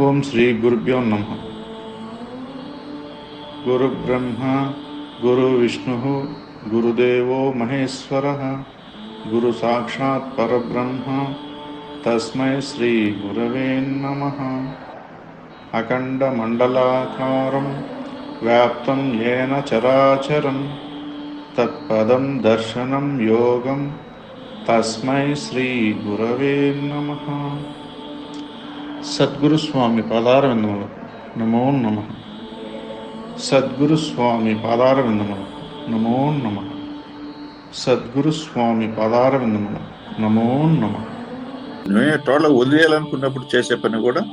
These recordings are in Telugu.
ఓం శ్రీ గురుభ్యో నమ. గురు బ్రహ్మ గురు విష్ణు గురుదేవో మహేశ్వర గురు సాక్షాత్ పరబ్రహ్మ తస్మై శ్రీ గురవే నమ. అఖండ మండలాకారం వ్యాప్తం ఏన చరాచరం తత్పదం దర్శనం యోగం తస్మై శ్రీ గురవే నమ. సద్గురు స్వామి పాదారవిందములు నమో నమ. సద్గురు స్వామి పాదారవిందములు నమో నమ. సద్గురు స్వామి పాదారవిందములు నమో నమ. నేను టోటల్ వదిలేయాలనుకున్నప్పుడు చేసే పని కూడా,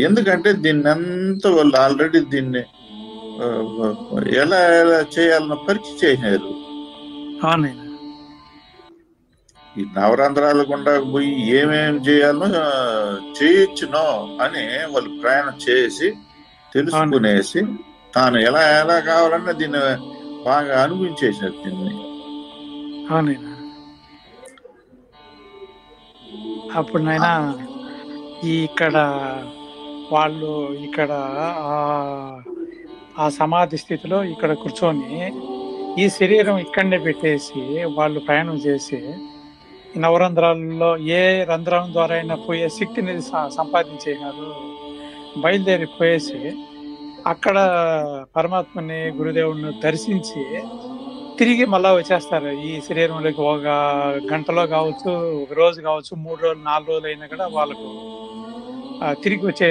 ఎందుకంటే దీన్ని అంతా వాళ్ళు ఆల్రెడీ దీన్ని ఎలా చేయాలన్న పరీక్ష చేసినారు. ఈ నవరంధ్రాల గుండా పోయి ఏమేమి చేయాలనో చేయొచ్చునో అని వాళ్ళు ప్రయాణం చేసి తెలుసుకునేసి తాను ఎలా ఎలా కావాలన్నా దీన్ని బాగా అనుభవించేసినారు దీన్ని. అప్పుడు నైనా ఇక్కడ వాళ్ళు ఇక్కడ ఆ సమాధి స్థితిలో ఇక్కడ కూర్చొని ఈ శరీరం ఇక్కడనే పెట్టేసి వాళ్ళు ప్రయాణం చేసి ఈ నవరంధ్రాలలో ఏ రంధ్రం ద్వారా అయినా పోయే శక్తిని సంపాదించేసినారు. బయలుదేరిపోయేసి అక్కడ పరమాత్మని గురుదేవుని దర్శించి తిరిగి మళ్ళా వచ్చేస్తారు. ఈ శరీరంలోకి ఒక గంటలో కావచ్చు, ఒక రోజు కావచ్చు, 3 రోజులు 4 రోజులు అయినా కూడా వాళ్ళకు తిరిగి వచ్చే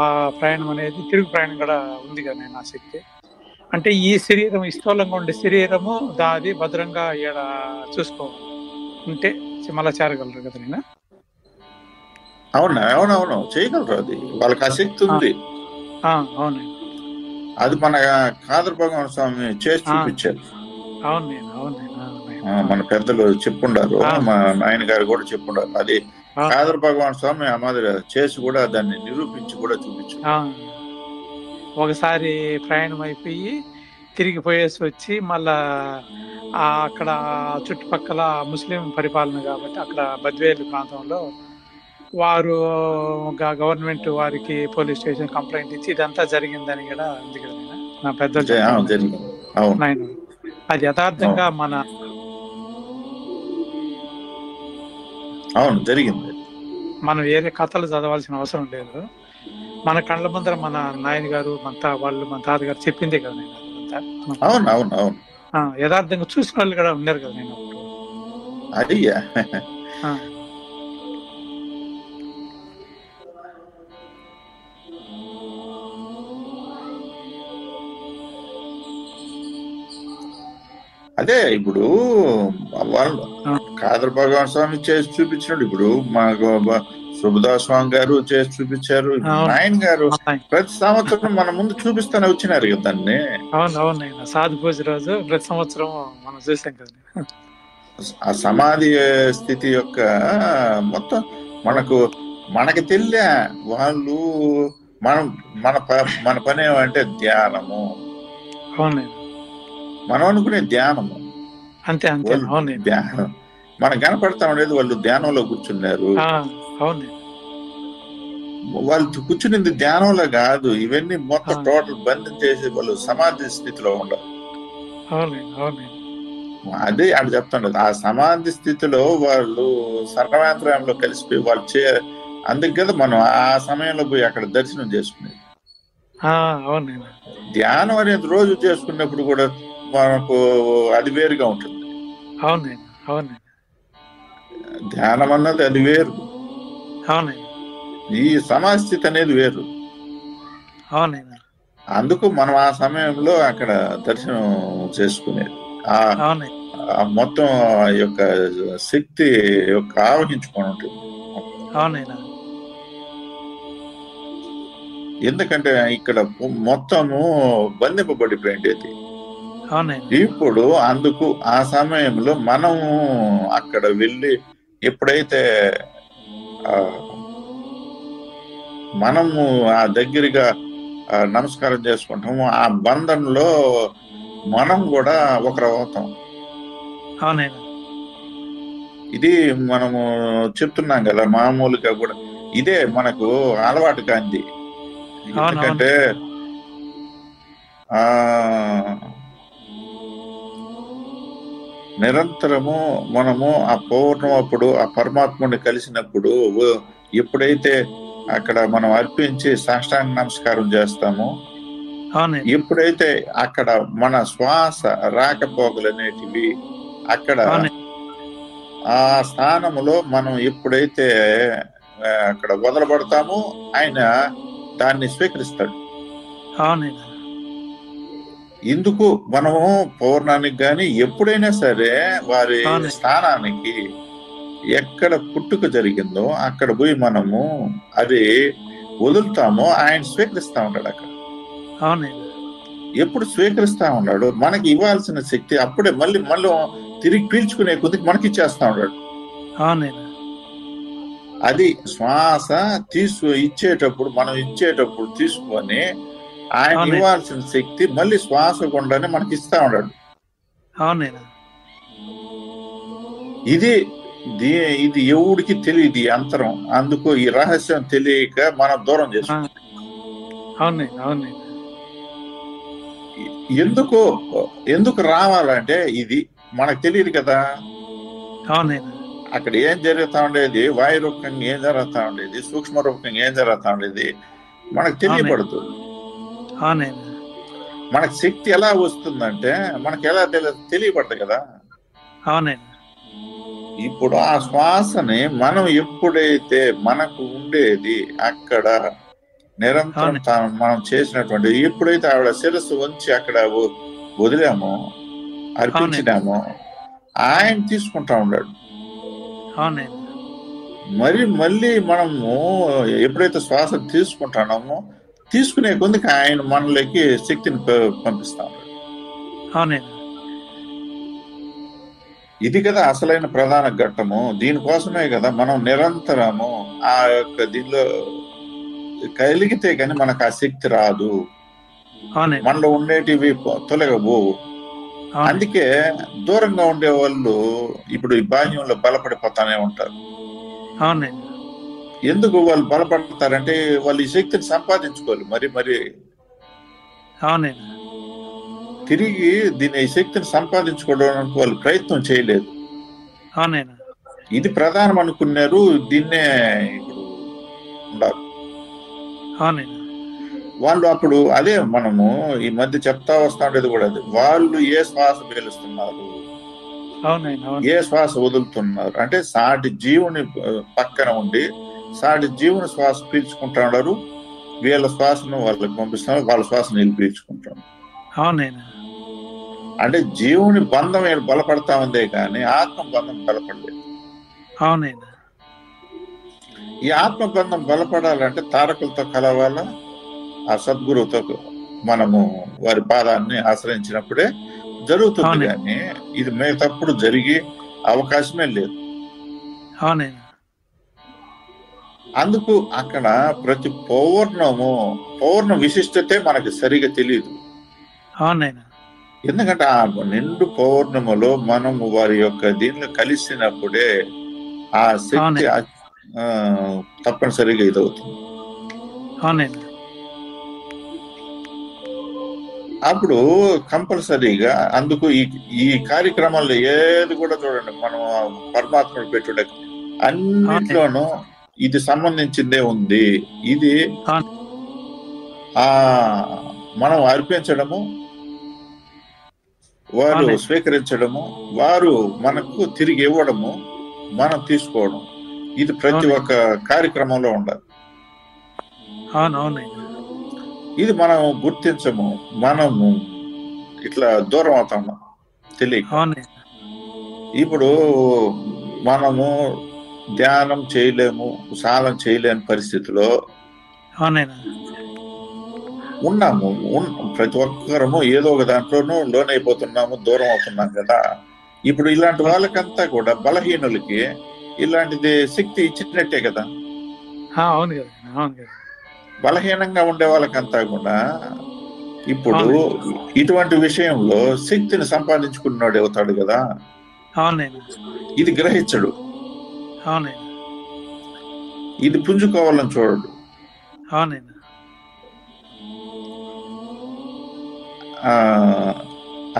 ఆ ప్రయాణం అనేది తిరుగు ప్రయాణం కూడా ఉంది కదా నేను ఆ శక్తి. అంటే ఈ శరీరం ఈ స్థూలంగా ఉండే శరీరము దాది భద్రంగా ఈడ చూసుకో ఉంటే మళ్ళా చేరగలరు కదా నేను. అవునవును చేయగలరు, అది వాళ్ళకి ఆసక్తి ఉంది. అవును, అది మన కాదర్ భగవాన్ స్వామి చేసి చూపించారు. మన పెద్దలు చెప్పుండారు, మా నాయన గారు కూడా చెప్పుండారు. అది కాదర్ భగవాన్ స్వామి ఆ మాదిరి చేసి కూడా దాన్ని నిరూపించి కూడా చూపించారు. ఒకసారి ప్రయాణం అయిపోయి తిరిగి పోయేసి వచ్చి మళ్ళా అక్కడ చుట్టుపక్కల ముస్లిం పరిపాలన కాబట్టి అక్కడ బద్వేలు ప్రాంతంలో వారు గవర్నమెంట్ వారికి పోలీస్ స్టేషన్ కంప్లైంట్ ఇచ్చి ఇదంతా జరిగిందని కూడా ఉంది కదా నా పెద్దలు. అది యథార్థంగా జరిగింది. మనం వేరే కథలు చదవాల్సిన అవసరం లేదు. మన కళ్ళ ముందర మన నాయన గారు మన తాతగారు చెప్పిందే కదా నేను. యథార్థంగా చూసిన వాళ్ళు కూడా ఉన్నారు కదా నేను. అదే ఇప్పుడు వాళ్ళు కాదర్ భగవాన్ స్వామి చేసి చూపించినట్టు ఇప్పుడు మాకు సుభదాస్ స్వామి గారు చేసి చూపించారు. నాయన్ గారు ప్రతి సంవత్సరం మన ముందు చూపిస్తానే వచ్చినారు కదా దాన్ని. అవునవును, సాధు పూజ రోజు ప్రతి సంవత్సరం మనం చూసాం కదా. ఆ సమాధి స్థితి యొక్క మొత్తం మనకి తెలియ వాళ్ళు మన పని ఏమంటే ధ్యానము. మనం అనుకునే ధ్యానము అంతే అంతే. ధ్యానం మనకు కనపడతా ఉండేది. వాళ్ళు ధ్యానంలో కూర్చున్నారు. వాళ్ళు కూర్చునింది ధ్యానంలో కాదు, ఇవన్నీ మొత్తం టోటల్ బంధం చేసి వాళ్ళు సమాధి స్థితిలో ఉండరు. అదే ఆడ చెప్తుండదు. ఆ సమాధి స్థితిలో వాళ్ళు సర్వాంతరంలో కలిసిపోయి వాళ్ళు అందుకు కదా మనం ఆ సమయంలో పోయి అక్కడ దర్శనం చేసుకునేది. ధ్యానం అనేది రోజు చేసుకున్నప్పుడు కూడా మనకు అది వేరుగా ఉంటుంది. ధ్యానం అన్నది అది వేరు, ఈ సమాస్థితి అనేది వేరు. అందుకు మనం ఆ సమయంలో అక్కడ దర్శనం చేసుకునేది. మొత్తం యొక్క శక్తి యొక్క ఆవహించుకొని ఉంటుంది. ఎందుకంటే ఇక్కడ మొత్తము బంధింపబడిపోయింది. ఇప్పుడు అందుకు ఆ సమయంలో మనము అక్కడ వెళ్ళి ఎప్పుడైతే మనము ఆ దగ్గరగా నమస్కారం చేసుకుంటాము, ఆ బంధంలో మనం కూడా ఒకరు అవుతాం. ఇది మనము చెప్తున్నాం కదా, మామూలుగా కూడా ఇదే మనకు అలవాటు కాంది. ఎందుకంటే ఆ నిరంతరము మనము ఆ పౌర్ణమప్పుడు ఆ పరమాత్ముని కలిసినప్పుడు ఎప్పుడైతే అక్కడ మనం అర్పించి సాష్టాంగ నమస్కారం చేస్తామో, ఎప్పుడైతే అక్కడ మన శ్వాస రాకపోకలనేటివి అక్కడ ఆ స్థానములో మనం ఎప్పుడైతే అక్కడ వదలబడతామో ఆయన దాన్ని స్వీకరిస్తాడు. ఇందుకు మనము పౌర్ణానికి గాని ఎప్పుడైనా సరే వారి స్థానానికి ఎక్కడ పుట్టుక జరిగిందో అక్కడ పోయి మనము అది వదులుతామో ఆయన స్వీకరిస్తా ఉంటాడు. అక్కడ ఎప్పుడు స్వీకరిస్తా ఉన్నాడు, మనకి ఇవ్వాల్సిన శక్తి అప్పుడే మళ్ళీ తిరిగి పీల్చుకునే కొద్దికి మనకి ఇచ్చేస్తా ఉన్నాడు. అది శ్వాస ఇచ్చేటప్పుడు మనం ఇచ్చేటప్పుడు తీసుకొని ఆయన ఇవ్వాల్సిన శక్తి మళ్ళీ శ్వాస గుండానే మనకి ఇస్తా ఉన్నాడు. ఇది ఎవడికి తెలియదు ఈ అంతరం. అందుకు ఈ రహస్యం తెలియక మనం దూరం చేస్తాం. ఎందుకు రావాలంటే ఇది మనకు తెలియదు కదా. అక్కడ ఏం జరుగుతా ఉండేది, వాయు రూపంగా ఏం జరుగుతా ఉండేది, సూక్ష్మ రూపంగా ఏం జరుగుతా ఉండేది మనకు తెలియబడుతుంది. మనకు శక్తి ఎలా వస్తుందంటే మనకి ఎలా తెలియబడదు కదా. ఇప్పుడు ఆ శ్వాసని మనం ఎప్పుడైతే మనకు ఉండేది అక్కడ నిరంతరం మనం చేసినటువంటి ఎప్పుడైతే ఆవిడ శిరస్సు వంచి అక్కడ వదిలామో అర్పించినామో ఆయన తీసుకుంటా ఉన్నాడు. మళ్ళీ మనము ఎప్పుడైతే శ్వాస తీసుకుంటున్నామో తీసుకునే కొందుకు ఆయన మనలోకి శక్తిని పంపిస్తా ఉన్నాడు. ఇది కదా అసలైన ప్రధాన ఘట్టము. దీనికోసమే కదా మనం నిరంతరము ఆ యొక్క దీనిలో కలిగితే కానీ మనకు ఆ శక్తి రాదు, మనలో ఉండేటివి తొలగబోవు. అందుకే దూరంగా ఉండే వాళ్ళు ఇప్పుడు ఈ బాహ్యంలో బలపడిపోతానే ఉంటారు. ఎందుకు వాళ్ళు బలపడతారంటే వాళ్ళు ఈ శక్తిని సంపాదించుకోవాలి. మరి తిరిగి దీని ఈ శక్తిని సంపాదించుకోవడానికి వాళ్ళు ప్రయత్నం చేయలేదు. ఇది ప్రధానం అనుకున్నారు, దీన్నే ఇప్పుడు ఉండాలి వాళ్ళు. అప్పుడు అదే మనము ఈ మధ్య చెప్తా వస్తా ఉండేది కూడా అది. వాళ్ళు ఏ శ్వాస పీలుస్తున్నారు, ఏ శ్వాస వదులుతున్నారు అంటే సాటి జీవుని పక్కన ఉండి సాటి జీవుని శ్వాస పీల్చుకుంటా ఉన్నారు, వీళ్ళ శ్వాసను వాళ్ళకి పంపిస్తున్నారు, వాళ్ళ శ్వాసను వీళ్ళు పీల్చుకుంటారు. అంటే జీవుని బంధం వీళ్ళు బలపడతా ఉందే కానీ ఆత్మ బంధం బలపడలేదు. ఈ ఆత్మబంధం బలపడాలంటే తారకులతో కలవాల, ఆ సద్గురువుతో మనము వారి పాదాన్ని ఆశ్రయించినప్పుడే జరుగుతుంది. కానీ ఇది మిగతాప్పుడు జరిగే అవకాశమే లేదు. అందుకు అక్కడ ప్రతి పౌర్ణ విశిష్టతే మనకి సరిగా తెలియదు. ఎందుకంటే ఆ నిండు పౌర్ణములో మనము వారి యొక్క దీనిలో కలిసినప్పుడే ఆ శక్తి తప్పనిసరిగా ఇదవుతుంది. అప్పుడు కంపల్సరీగా అందుకు ఈ కార్యక్రమాల్లో ఏది కూడా చూడండి, మనం పరమాత్మను పెట్టుడే అన్నిట్లోనూ ఇది సంబంధించిందే ఉంది. ఇది మనం అర్పించడము, వారు స్వీకరించడము, వారు మనకు తిరిగి ఇవ్వడము, మనం తీసుకోవడం, ఇది ప్రతి ఒక్క కార్యక్రమంలో ఉండాలి. ఇది మనం గుర్తించము, మనము ఇట్లా దూరం అవుతాము తెలియక. ఇప్పుడు మనము ధ్యానం చేయలేము, సాధన చేయలేని పరిస్థితిలో ఉన్నాము. ప్రతి ఒక్కరము ఏదో ఒక దాంట్లోనూ లోనైపోతున్నాము, దూరం అవుతున్నాం కదా. ఇప్పుడు ఇలాంటి వాళ్ళకంతా కూడా బలహీనులకి ఇలాంటిది శక్తి ఇచ్చినట్టే కదా. బలహీనంగా ఉండే వాళ్ళకంతా కూడా ఇప్పుడు ఇటువంటి విషయంలో శక్తిని సంపాదించుకున్నాడు అవుతాడు కదా. ఇది గ్రహించడు, ఇది పుంజుకోవాలని చూడడు.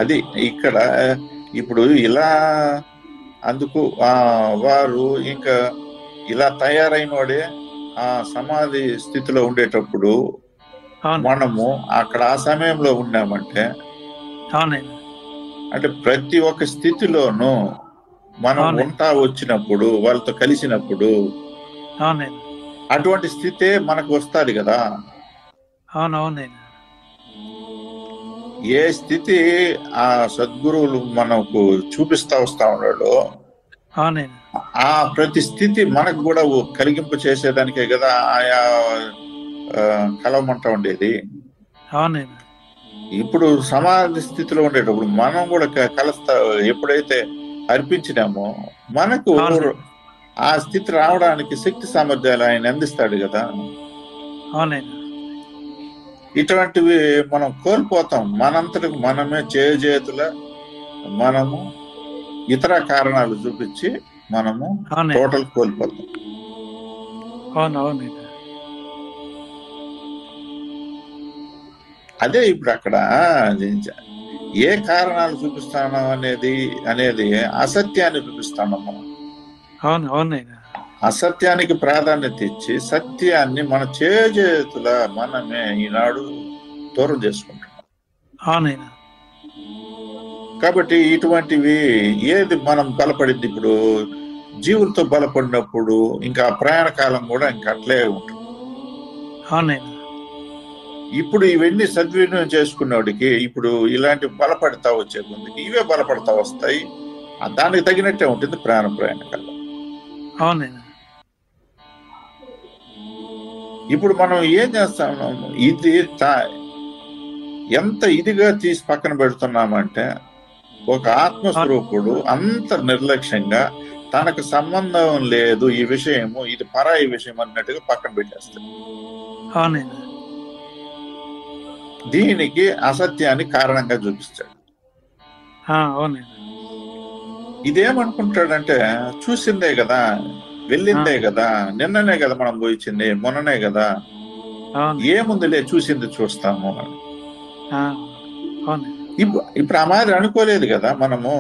అది ఇక్కడ ఇప్పుడు ఇలా అందుకు వారు ఇంకా ఇలా తయారైన వాడే ఆ సమాధి స్థితిలో ఉండేటప్పుడు మనము అక్కడ ఆ సమయంలో ఉన్నామంటే అంటే ప్రతి ఒక్క స్థితిలోనూ మనం ఉంటా వచ్చినప్పుడు వాళ్ళతో కలిసినప్పుడు అటువంటి స్థితే మనకు వస్తుంది కదా. ఏ స్థితి ఆ సద్గురువులు మనకు చూపిస్తా వస్తా ఉన్నాడు ఆ ప్రతి స్థితి మనకు కూడా కలిగింప చేసేదానికే కదా ఆయా కలవమంట ఉండేది. ఇప్పుడు సమాధి స్థితిలో ఉండేటప్పుడు మనం కూడా కలుస్తా ఎప్పుడైతే అర్పించినామో మనకు ఆ స్థితి రావడానికి శక్తి సామర్థ్యాలు ఆయన అందిస్తాడు కదా. ఇటువంటివి మనం కోల్పోతాం, మనంతటికి మనమే చేతుల మనము ఇతర కారణాలు చూపించి మనము టోటల్ కోల్పోతాం. అదే ఇప్పుడు అక్కడ ఏ కారణాలు చూపిస్తాను అనేది అసత్యాన్ని చూపిస్తాను మనం. అసత్యానికి ప్రాధాన్యత ఇచ్చి సత్యాన్ని మన చేతుల మనమే ఈనాడు దూరం చేసుకుంటున్నాం. కాబట్టి ఇటువంటివి ఏది మనం బలపడింది ఇప్పుడు జీవులతో బలపడినప్పుడు ఇంకా ప్రయాణ కాలం కూడా ఇంకా అట్లే ఉంటుంది. ఇప్పుడు ఇవన్నీ సద్వినియోగం చేసుకున్నవాడికి ఇప్పుడు ఇలాంటి బలపడతా వచ్చే ముందుకి ఇవే బలపడతా వస్తాయి. దానికి తగినట్టే ఉంటుంది ప్రయాణ కాలం. ఇప్పుడు మనం ఏం చేస్తున్నాము, ఇది ఎంత ఇదిగా తీసి పక్కన పెడుతున్నామంటే ఒక ఆత్మస్వరూపుడు అంత నిర్లక్ష్యంగా తనకు సంబంధం లేదు ఈ విషయము, ఇది పరాయి విషయం అన్నట్టుగా పక్కన పెట్టేస్తాడు. దీనికి అసత్యాన్ని కారణంగా చూపిస్తాడు. ఇదేమనుకుంటాడంటే చూసిందే కదా, వెళ్ళిందే కదా, నిన్ననే కదా మనం పోయించింది, మొన్ననే కదా, ఏముందిలే చూసింది చూస్తాము అని. ఇప్పుడు ఆ మాదిరి అనుకోలేదు కదా మనము.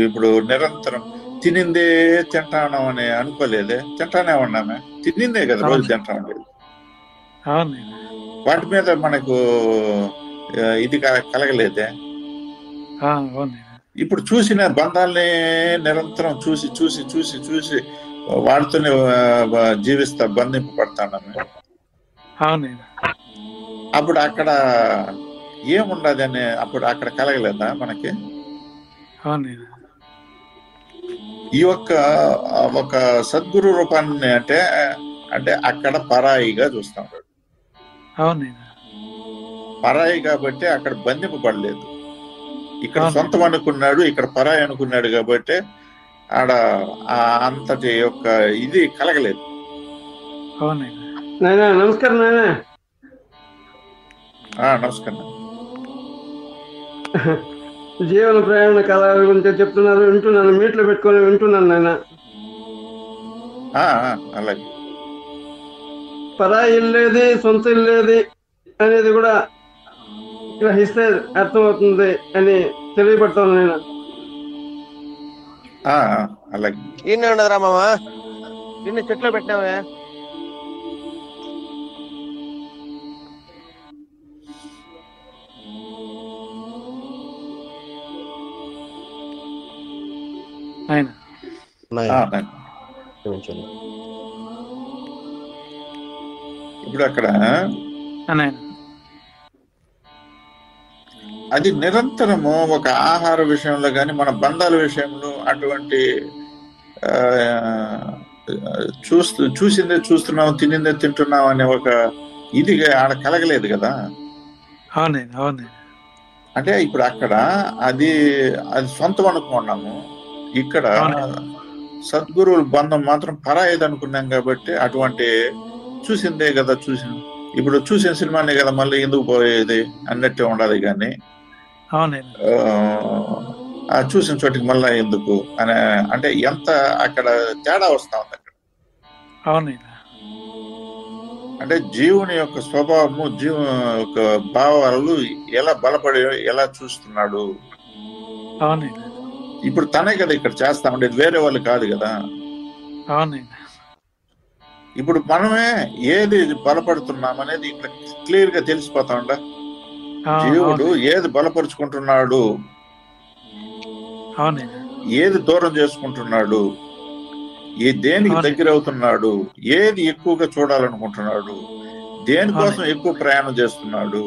ఇప్పుడు నిరంతరం తినిందే తింటాను అని అనుకోలేదే, తింటానే ఉన్నామే, తినిందే కదా రోజు తింటా ఉండేది. వాటి మీద మనకు ఇది కలగలేదే. ఇప్పుడు చూసిన బంధాలనే నిరంతరం చూసి చూసి చూసి చూసి వాటితోనే జీవిస్తా బంధింపబడతాను. అప్పుడు అక్కడ ఏముండదు అని అప్పుడు అక్కడ కలగలేదా మనకి? ఈ ఒక సద్గురు రూపాన్ని అంటే అక్కడ పరాయిగా చూస్తా ఉంటాడు. పరాయి కాబట్టి అక్కడ బంధింపబడలేదు. ఇక్కడ సొంతం అనుకున్నాడు, ఇక్కడ పరాయి అనుకున్నాడు కాబట్టి ఆడ అంతటి యొక్క ఇది కలగలేదు. నమస్కారం నాయనా. నమస్కారం. జీవన ప్రయాణ కళ గురించి చెప్తున్నారు, వింటున్నాను, మీట్లో పెట్టుకొని వింటున్నాను నాయన. అలాగే పరాయి ఇల్లేది సొంత ఇల్లేది అనేది కూడా గ్రహిస్తే అర్థమవుతుంది అని తెలియపడతాను నేను. అలాగే ఈయన ఉండదురా మామ, నిన్ను చెట్లో పెట్టినావే. ఇప్పుడు అక్కడ అది నిరంతరము ఒక ఆహార విషయంలో కానీ మన బంధాల విషయంలో అటువంటి చూసిందే చూస్తున్నాం, తినిందే తింటున్నాం అనే ఒక ఇది ఆడ కలగలేదు కదా. అంటే ఇప్పుడు అక్కడ అది సొంతం అనుకున్నాము, ఇక్కడ సద్గురువుల బంధం మాత్రం పరాయిది అనుకున్నాం కాబట్టి అటువంటి చూసిందే కదా చూసాం. ఇప్పుడు చూసిన సినిమానే కదా మళ్ళీ ఎందుకు పోయేది అన్నట్టే ఉండాలి కానీ చూసిన చోటికి మళ్ళా ఎందుకు అని అంటే ఎంత అక్కడ తేడా వస్తా ఉంది అక్కడ. అంటే జీవుని యొక్క స్వభావము, జీవు యొక్క భావాలు ఎలా బలపడి ఎలా చూస్తున్నాడు. అవునండి. ఇప్పుడు తనే కదా ఇక్కడ చేస్తా ఉండేది, వేరే వాళ్ళు కాదు కదా. అవునండి. ఇప్పుడు మనమే ఏది బలపడుతున్నాం అనేది ఇక్కడ క్లియర్ గా తెలిసిపోతా ఉండ. జీవుడు ఏది బలపరుచుకుంటున్నాడు, అవునండి, ఏది దూరం చేసుకుంటున్నాడు, ఏ దేనికి దగ్గర అవుతున్నాడు, ఏది ఎక్కువగా చూడాలనుకుంటున్నాడు, దేనికోసం ఎక్కువ ప్రయాణం చేస్తున్నాడు,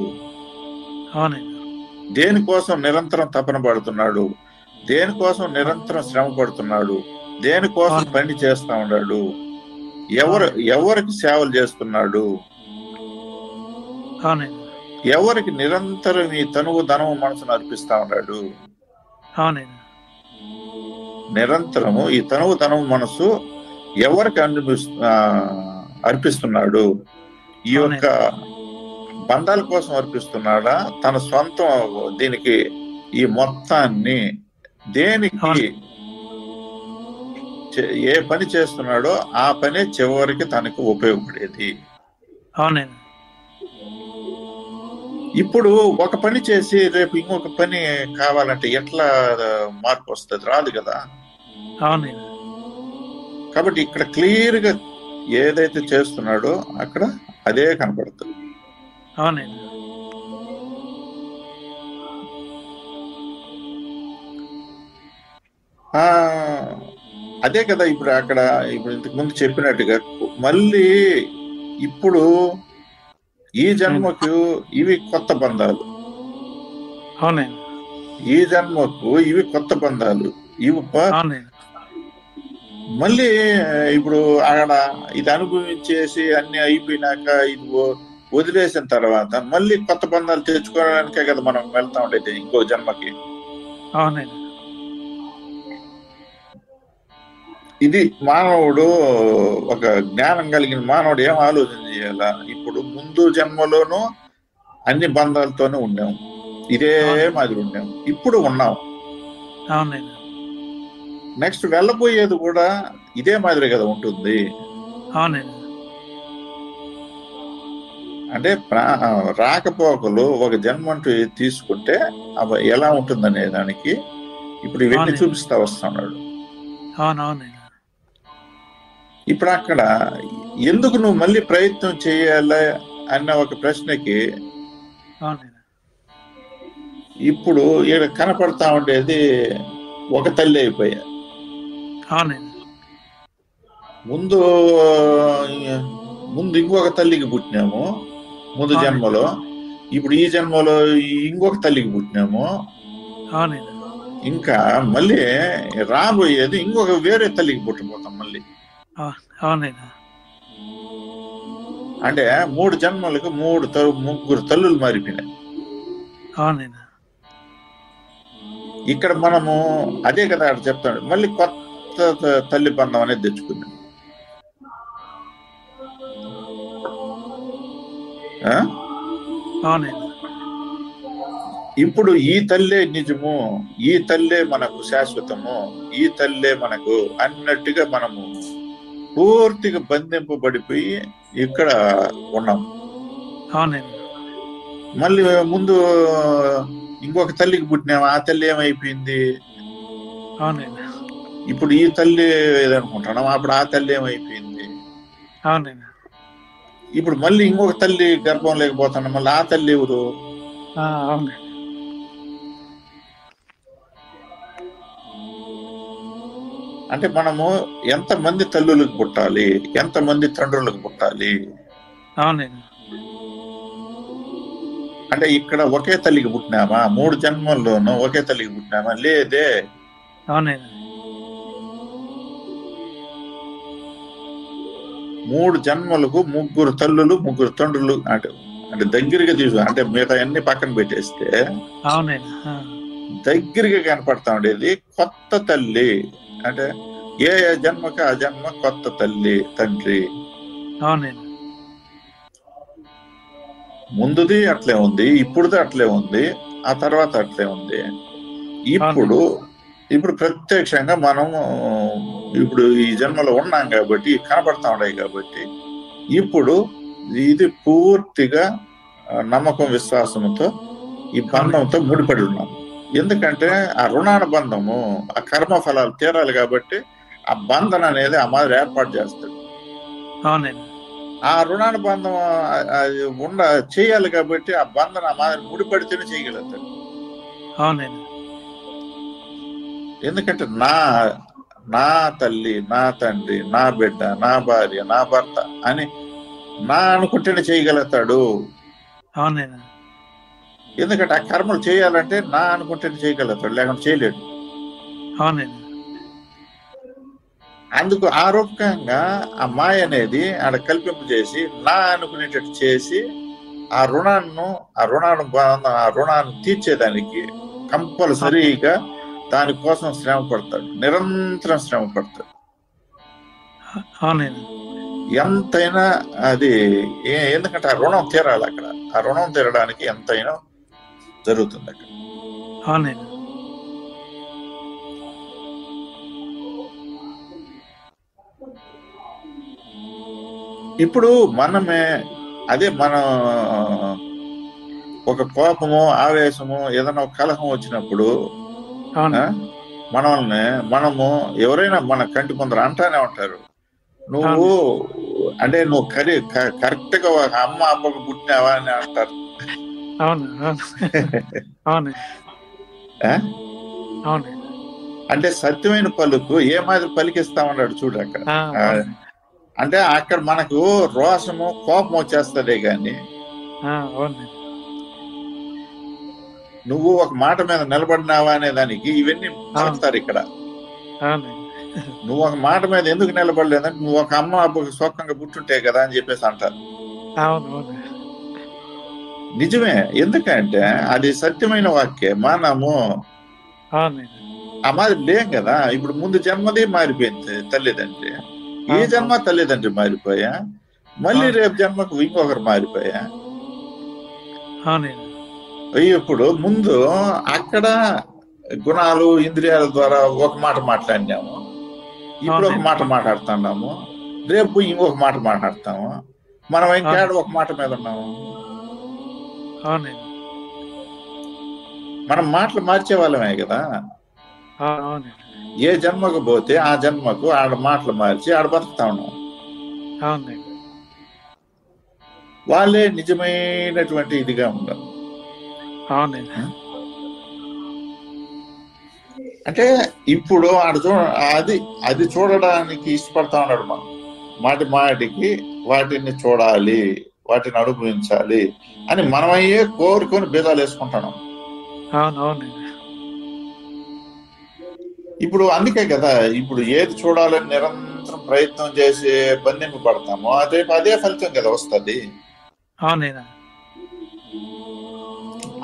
దేనికోసం నిరంతరం తపన పడుతున్నాడు, దేనికోసం నిరంతరం శ్రమ పడుతున్నాడు, దేనికోసం పని చేస్తా ఉన్నాడు, ఎవరికి సేవలు చేస్తున్నాడు, ఎవరికి నిరంతరం ఈ తనువు ధనము మనసును అర్పిస్తా ఉన్నాడు. నిరంతరము ఈ తనువు ధనము మనసు ఎవరికి అర్పిస్తున్నాడు. ఈ యొక్క బంధాల కోసం అర్పిస్తున్నాడా, తన సొంతం దీనికి ఈ మొత్తాన్ని దేనికి ఏ పని చేస్తున్నాడో ఆ పనే చివరికి తనకు ఉపయోగపడేది. ఇప్పుడు ఒక పని చేసి రేపు ఇంకొక పని కావాలంటే ఎట్లా మార్పు వస్తుంది? రాదు కదా. కాబట్టి ఇక్కడ క్లియర్ గా ఏదైతే చేస్తున్నాడో అక్కడ అదే కనపడుతుంది. అదే కదా ఇప్పుడు అక్కడ ఇప్పుడు ఇంతకు ముందు చెప్పినట్టుగా మళ్ళీ ఇప్పుడు ఈ జన్మకు ఇవి కొత్త బంధాలు, ఈ జన్మకు ఇవి కొత్త బంధాలు, ఇవి మళ్ళీ ఇప్పుడు అక్కడ ఇది అనుభవించేసి అన్ని అయిపోయినాక ఇది వదిలేసిన తర్వాత మళ్ళీ కొత్త బంధాలు తెచ్చుకోవడానికే కదా మనం వెళ్తా ఉండేది ఇంకో జన్మకి. ఇది మానవుడు, ఒక జ్ఞానం కలిగిన మానవుడు ఏం ఆలోచన చేయాలా? ఇప్పుడు ముందు జన్మలోనూ అన్ని బంధాలతోనే ఉన్నాం, ఇదే మాదిరి ఉన్నాం, ఇప్పుడు ఉన్నాం, నెక్స్ట్ వెళ్ళబోయేది కూడా ఇదే మాదిరి కదా ఉంటుంది. అంటే రాకపోకలు ఒక జన్మ అంటూ తీసుకుంటే అవి ఎలా ఉంటుందనే దానికి ఇప్పుడు ఇవన్నీ చూపిస్తా వస్తున్నాడు. ఇప్పుడు అక్కడ ఎందుకు నువ్వు మళ్ళీ ప్రయత్నం చేయాలా అన్న ఒక ప్రశ్నకి ఇప్పుడు ఇక్కడ కనపడతా ఉండేది ఒక తల్లి అయిపోయా. ముందు ఇంకొక తల్లికి పుట్టినాము ముందు జన్మలో, ఇప్పుడు ఈ జన్మలో ఇంకొక తల్లికి పుట్టినాము, ఇంకా మళ్ళీ రాబోయేది ఇంకొక వేరే తల్లికి పుట్టబోతాం మళ్ళీ. అంటే 3 జన్మలకు 3 తల్లులు మారిపోయినాయి. ఇక్కడ మనము అదే కదా అక్కడ చెప్తాడు, మళ్ళీ కొత్త తల్లి బంధం అనేది తెచ్చుకుందాం. ఇప్పుడు ఈ తల్లే నిజము, ఈ తల్లే మనకు శాశ్వతము, ఈ తల్లే మనకు అన్నట్టుగా మనము పూర్తిగా బంధింపబడిపోయి ఇక్కడ ఉన్నాం. మళ్ళీ ముందు ఇంకొక తల్లికి పుట్టినాము, ఆ తల్లి ఏమైపోయింది? ఇప్పుడు ఈ తల్లి ఏదనుకుంటున్నాం, అప్పుడు ఆ తల్లి ఏమైపోయింది? ఇప్పుడు మళ్ళీ ఇంకొక తల్లి గర్భం లేకపోతున్నాం, మళ్ళీ ఆ తల్లి ఎవరు? అంటే మనము ఎంతమంది తల్లులకు పుట్టాలి, ఎంతమంది తండ్రులకు పుట్టాలి? అంటే ఇక్కడ ఒకే తల్లికి పుట్టినామా? 3 జన్మల్లోనూ ఒకే తల్లికి పుట్టినామా? లేదే. 3 జన్మలకు 3 తల్లులు 3 తండ్రులు. అంటే దగ్గరగా తీసు, అంటే మిగతా అన్ని పక్కన పెట్టేస్తే దగ్గరగా కనపడతా ఉండేది కొత్త తల్లి. అంటే ఏ జన్మకి ఆ జన్మ కొత్త తల్లి తండ్రి. ముందుది అట్లే ఉంది, ఇప్పుడుది అట్లే ఉంది, ఆ తర్వాత అట్లే ఉంది. ఇప్పుడు ప్రత్యక్షంగా మనము ఇప్పుడు ఈ జన్మలో ఉన్నాం కాబట్టి కనపడతా ఉన్నాయి కాబట్టి ఇప్పుడు ఇది పూర్తిగా నమ్మకం విశ్వాసంతో ఈ బంధంతో ముడిపడి ఉన్నాం. ఎందుకంటే ఆ రుణానుబంధము ఆ కర్మ ఫలాలు తీరాలి కాబట్టి ఆ బంధన అనేది ఆ మాదిరి ఏర్పాటు చేస్తాడు. ఆ రుణానుబంధం చేయాలి కాబట్టి ఆ బంధన ఆ మాదిరి ముడిపడితేనే చేయగలుగుతాడు. ఎందుకంటే నా తల్లి, నా తండ్రి, నా బిడ్డ, నా భార్య, నా భర్త అని నా అనుకుంటేనే చేయగలుగుతాడు. ఎందుకంటే ఆ కర్మలు చేయాలంటే నా అనుకుంటేనే చేయగలుగుతాడు, లేకుంటే చేయలేడు. అందుకు ఆరోపకంగా ఆ మాయ అనేది ఆడ కల్పింపు చేసి నా అనుకునేటట్టు చేసి ఆ రుణాన్ని తీర్చేదానికి కంపల్సరీగా దానికోసం శ్రమ పడతాడు, నిరంతరం శ్రమ పడతాడు. ఎంతైనా అది ఎందుకంటే ఆ రుణం తీరాలి అక్కడ. ఆ రుణం తీరడానికి ఎంతైనా జరుగుతుంది అక్కడ. ఇప్పుడు మనమే మనం ఒక కోపము, ఆవేశము, ఏదైనా ఒక కలహం వచ్చినప్పుడు మనము ఎవరైనా మన కంటి ముందర అంటానే ఉంటారు, నువ్వు కరెక్ట్ గా ఒక అమ్మ అబ్బకు పుట్టినావా అని అంటారు. అంటే సత్యమైన పలుకు ఏ మాదిరి పలికిస్తామన్నాడు చూడు అక్కడ. అంటే అక్కడ మనకు రోషము, కోపం వచ్చేస్తదే గాని నువ్వు ఒక మాట మీద నిలబడినావా అనే దానికి ఇవన్నీ పలుకుతారు ఇక్కడ. నువ్వు ఒక మాట మీద ఎందుకు నిలబడలేదంటే నువ్వు ఒక అమ్మ అబ్బకు సొక్కంగా పుట్టుంటే కదా అని చెప్పేసి అంటారు. నిజమే, ఎందుకంటే అది సత్యమైన వాక్యే. మనము ఆ మాదిరి లేం కదా. ఇప్పుడు ముందు జన్మది మారిపోయింది తల్లిదండ్రి, ఈ జన్మ తల్లిదండ్రి మారిపోయా, మళ్ళీ రేపు జన్మకు ఇంకొకరు మారిపోయా. ఇప్పుడు ముందు అక్కడ గుణాలు, ఇంద్రియాల ద్వారా ఒక మాట మాట్లాడినాము, ఇప్పుడు ఒక మాట మాట్లాడుతున్నాము, రేపు ఇంకొక మాట మాట్లాడతాము. మనం ఇంకా ఒక మాట మీద ఉన్నాము. మనం మాటలు మార్చే వాళ్ళమే కదా. ఏ జన్మకు పోతే ఆ జన్మకు ఆడ మాటలు మార్చి ఆడ బతుకుతా ఉన్నాం. వాళ్ళే నిజమైనటువంటి ఇదిగా ఉండరు. అంటే ఇప్పుడు అది చూడడానికి ఇష్టపడతా ఉన్నాడు. మనం మాటికి వాటిని చూడాలి, వాటిని అనుభవించాలి అని మనమయ్యే కోరుకొని భేదాలు వేసుకుంటున్నాం. ఇప్పుడు అందుకే కదా ఇప్పుడు ఏది చూడాలని నిరంతరం ప్రయత్నం చేసి బంధింపబడతామో అదే ఫలితం కదా వస్తుంది.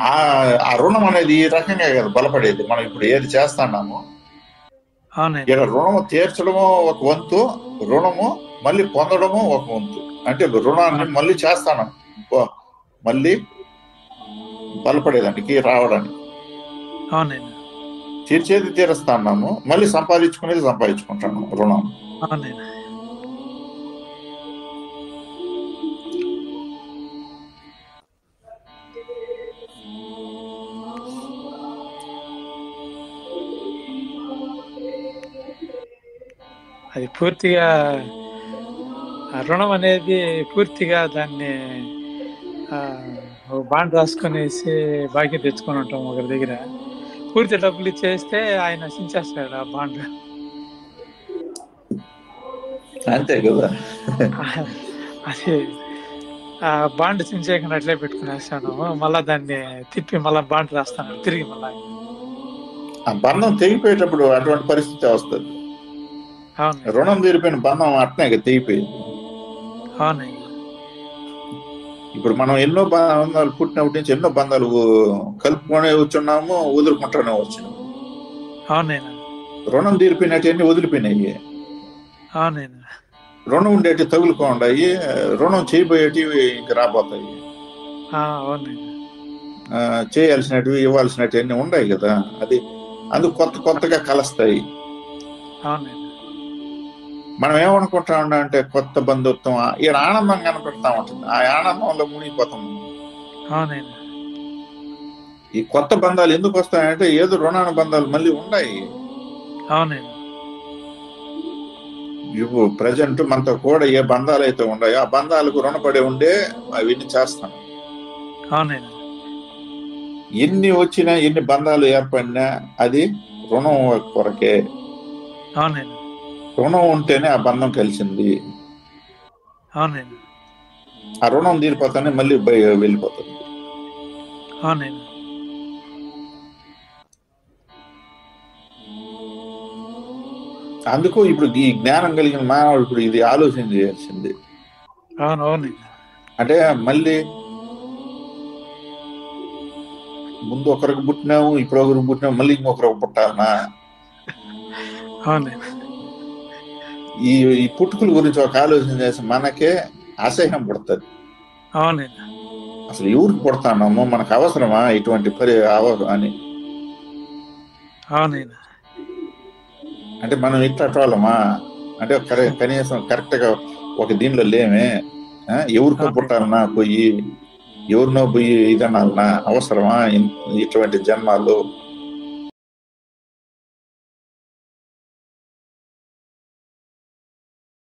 ఆ రుణం అనేది ఈ రకంగా కదా బలపడేది. మనం ఇప్పుడు ఏది చేస్తున్నామో ఇక్కడ రుణము తీర్చడము ఒక వంతు, రుణము మళ్ళీ పొందడము ఒక వంతు. అంటే రుణాన్ని మళ్ళీ చేస్తాను, మళ్ళీ బలపడేదానికి రావడానికి తీర్చేది తీరుస్తాన్నాము, మళ్ళీ సంపాదించుకుంటాను రుణం. అది పూర్తిగా రుణం అనేది పూర్తిగా దాన్ని బాండ్ రాసుకునేసి బాకీ తెచ్చుకొని ఉంటాం ఒకరి దగ్గర. పూర్తి డబ్బులు ఇచ్చేస్తే ఆయన నశించేస్తాడు ఆ బాండ్. అంతే కదా. అది ఆ బాండ్ చించేయకుండా అట్లే పెట్టుకునేస్తాను, మళ్ళా దాన్ని తిప్పి మళ్ళా బాండ్ రాస్తాను తిరిగి. మళ్ళా ఆ బంధం తెగిపోయేటప్పుడు అటువంటి పరిస్థితి వస్తుంది. రుణం తీరిపోయిన బంధం అట్నే తెగిపోయింది. ఇప్పుడు మనం ఎన్నో బంధాలు పుట్టినప్పటి నుంచి ఎన్నో బంధాలు కలుపుకొనే వచ్చున్నాము, వదులుకుంటానే వచ్చినాము. రుణం తీరిపోయినట్టు వదిలిపోయినాయి. రుణం ఉండేటి తగులుకోండాయి, రుణం చేయబోయేటివి ఇంక రాబోతాయి. చేయాల్సినవి ఇవ్వాల్సినవి అన్ని ఉన్నాయి కదా. అది అందుకు కొత్తగా కలుస్తాయి. మనం ఏమనుకుంటా ఉన్నా అంటే కొత్త బంధుత్వం ఈ ఆనందం కనపెడతా ఉంటుంది, ఆ ఆనందంలో మునిగిపోతాం. అవునండి. ఈ కొత్త బంధాలు ఎందుకు వస్తాయంటే ఏదో రుణానుబంధాలు మళ్ళీ ఉన్నాయి. అవునండి. ఇప్పుడు ప్రజెంట్ మనతో కూడా ఏ బంధాలు అయితే ఉన్నాయో ఆ బంధాలకు రుణపడి ఉండే అవన్నీ చేస్తాం. అవునండి. ఎన్ని వచ్చినా ఎన్ని బంధాలు ఏర్పడినా అది రుణం కొరకే. అవునండి. రుణం ఉంటేనే ఆ బంధం కలిసింది. అవునండి. ఆ రుణం తీరిపోతానే మళ్ళీ వెళ్ళిపోతుంది. అవునండి. అందుకు ఇప్పుడు ఈ జ్ఞానం కలిగిన మానవుడు ఇప్పుడు ఇది ఆలోచన చేయాల్సింది. అవునండి. అంటే మళ్ళీ ముందు ఒకరికి పుట్టినాము, ఇప్పుడు ఒకరికి పుట్టినాము, మళ్ళీ ఇంకొకరికి పుట్టాలనా? అవునండి. ఈ పుట్టుకల గురించి ఒక ఆలోచన చేసి మనకే అసహ్యం పుడుతుంది. అవునండి. అసలు ఎవరికి పుడతాన్నాము, మనకు అవసరమా ఇటువంటి అని. అవునండి. అంటే మనం ఇట్టటోళ్ళమా అంటే కనీసం కరెక్ట్ గా ఒక దీనిలో లేమే. ఎవరికో పుట్టాలన్నా పోయి ఎవరినో పోయి ఇదనాలనా? అవసరమా ఇటువంటి జన్మాలు?